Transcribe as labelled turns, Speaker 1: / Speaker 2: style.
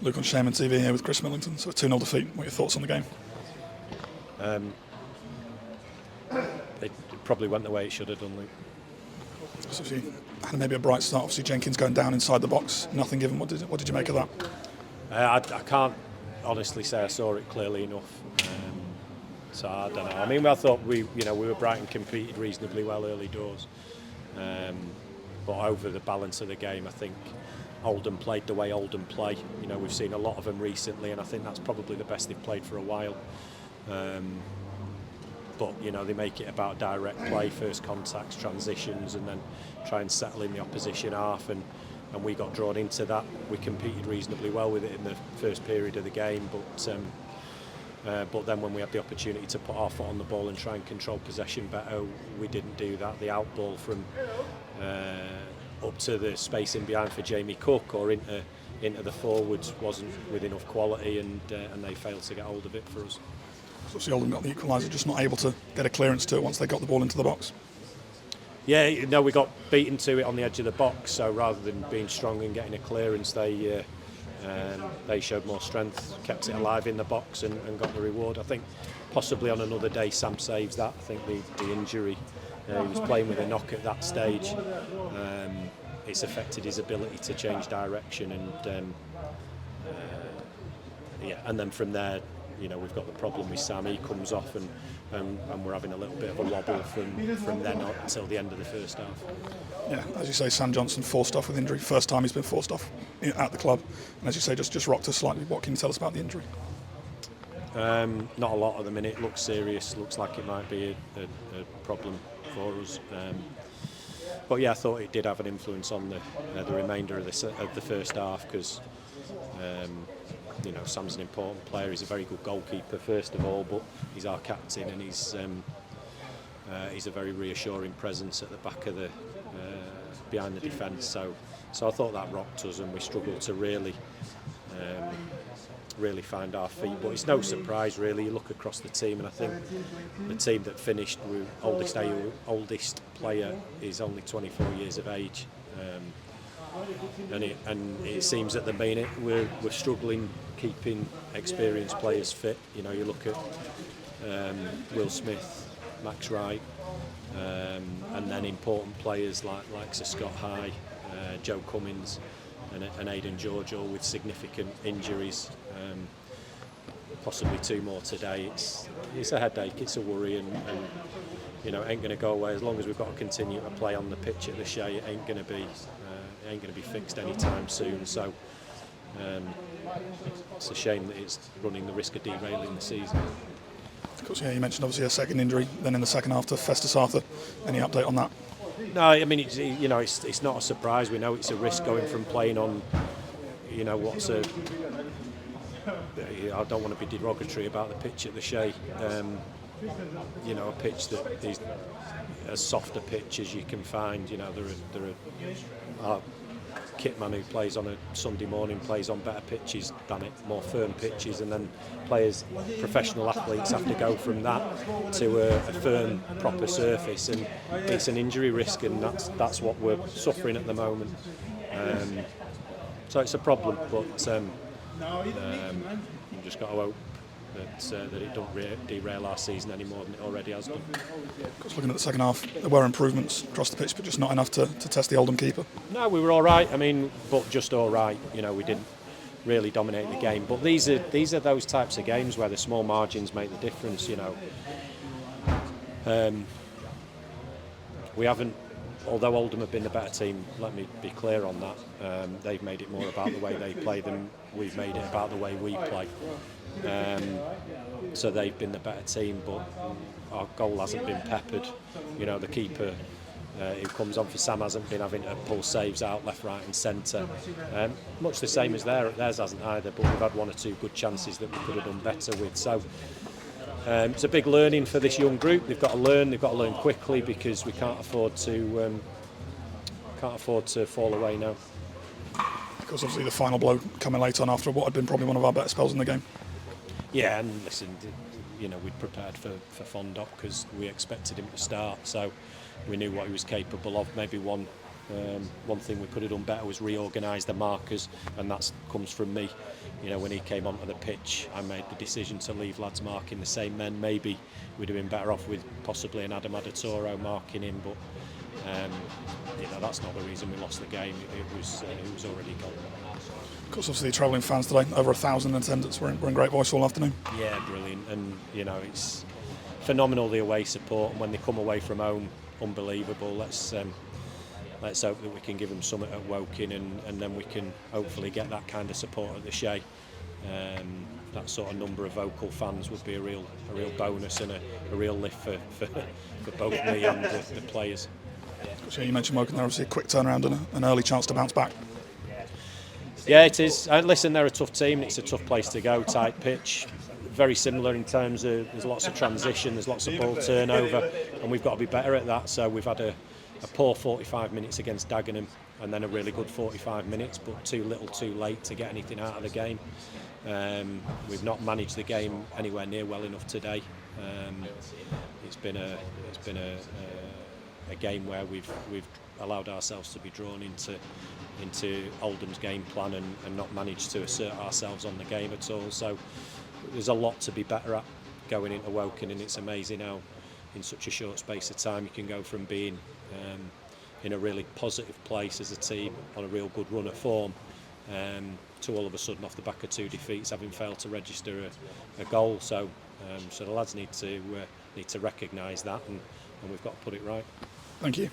Speaker 1: Luke on Shaman TV here with Chris Millington. So a 2-0 defeat. What are your thoughts on the game?
Speaker 2: It probably went the way it should have done, Luke.
Speaker 1: So you had maybe a bright start. Obviously Jenkins going down inside the box. Nothing given. What did you make of that?
Speaker 2: I can't honestly say I saw it clearly enough. So I don't know. I mean, I thought we were bright and competed reasonably well early doors. But over the balance of the game, I think Oldham played the way Oldham play. We've seen a lot of them recently, and I think that's probably the best they've played for a while. But they make it about direct play, first contacts, transitions, and then try and settle in the opposition half. And we got drawn into that. We competed reasonably well with it in the first period of the game, but then when we had the opportunity to put our foot on the ball and try and control possession better, we didn't do that. The out ball from up to the space in behind for Jamie Cook or into the forwards wasn't with enough quality, and they failed to get hold of it for us.
Speaker 1: So obviously Oldham got the equaliser, just not able to get a clearance to it once they got the ball into the box.
Speaker 2: Yeah, no, we got beaten to it on the edge of the box, so rather than being strong and getting a clearance, they showed more strength, kept it alive in the box and got the reward. I think possibly on another day Sam saves that. I think the injury, he was playing with a knock at that stage. It's affected his ability to change direction, and then from there, we've got the problem with Sam. He comes off and we're having a little bit of a wobble from then on until the end of the first half.
Speaker 1: Yeah, as you say, Sam Johnson forced off with injury. First time he's been forced off at the club, and as you say, just rocked us slightly. What can you tell us about the injury?
Speaker 2: Not a lot at the minute. Looks serious. Looks like it might be a problem for us. But yeah, I thought it did have an influence on the remainder of the first half because Sam's an important player. He's a very good goalkeeper first of all, but he's our captain and he's a very reassuring presence at the back of the behind the defence. So I thought that rocked us, and we struggled to really find our feet. But it's no surprise really. You look across the team, and I think the team that finished with oldest player is only 24 years of age. And it seems at the minute we're struggling keeping experienced players fit. You look at Will Smith, Max Wright, and then important players like Sir Scott High, Joe Cummins, and Aidan George, all with significant injuries. Possibly two more today. It's a headache. It's a worry, and it ain't going to go away as long as we've got to continue to play on the pitch at the Shea. It ain't going to be fixed anytime soon. So it's a shame that it's running the risk of derailing the season.
Speaker 1: Of course, yeah, you mentioned obviously a second injury, then in the second half to Festus Arthur. Any update on that?
Speaker 2: No, I mean it's not a surprise. We know it's a risk going from playing on, I don't want to be derogatory about the pitch at the Shea. A pitch that is as soft a pitch as you can find. There are kitman who plays on a Sunday morning plays on better pitches than it, more firm pitches, and then professional athletes have to go from that to a firm, proper surface, and it's an injury risk, and that's what we're suffering at the moment. So it's a problem, but we've just got to hope that it don't derail our season any more than it already has done.
Speaker 1: Looking at the second half, there were improvements across the pitch, but just not enough to test the Oldham keeper.
Speaker 2: No, we were all right. I mean, but just all right. We didn't really dominate the game. But these are those types of games where the small margins make the difference. We haven't. Although Oldham have been the better team, let me be clear on that. They've made it more about the way they play than we've made it about the way we play. So they've been the better team, but our goal hasn't been peppered. The keeper who comes on for Sam hasn't been having to pull saves out left, right and centre. Much the same as theirs hasn't either, but we've had one or two good chances that we could have done better with. So it's a big learning for this young group. They've got to learn quickly, because we can't afford to fall away now.
Speaker 1: Of course, obviously the final blow coming late on after what had been probably one of our better spells in the game.
Speaker 2: Yeah, and listen, we'd prepared for Fondop because we expected him to start, so we knew what he was capable of. Maybe one One thing we could have done better was reorganise the markers, and that comes from me. You know, when he came onto the pitch, I made the decision to leave lads marking the same men. Maybe we'd have been better off with possibly an Adam Adatoro marking him, but you know, that's not the reason we lost the game. It was already gone.
Speaker 1: Of course, obviously, travelling fans today, over 1,000 in attendance. We're in great voice all afternoon.
Speaker 2: Yeah, brilliant, and you know, it's phenomenal, the away support, and when they come away from home, unbelievable. Let's hope that we can give them something at Woking, and then we can hopefully get that kind of support at the Shea. That sort of number of vocal fans would be a real bonus and a real lift for both me and the players.
Speaker 1: So you mentioned Woking there, obviously a quick turnaround and an early chance to bounce back.
Speaker 2: Yeah, it is. Listen, they're a tough team. It's a tough place to go, tight pitch. Very similar in terms of there's lots of transition, there's lots of ball turnover, and we've got to be better at that. So we've had a poor 45 minutes against Dagenham, and then a really good 45 minutes, but too little too late to get anything out of the game. We've not managed the game anywhere near well enough today. It's been a game where we've allowed ourselves to be drawn into Oldham's game plan and not managed to assert ourselves on the game at all. So there's a lot to be better at going into Woking, and it's amazing how in such a short space of time you can go from being in a really positive place as a team on a real good run of form to all of a sudden off the back of 2 defeats having failed to register a goal. So the lads need to recognise that, and we've got to put it right.
Speaker 1: Thank you.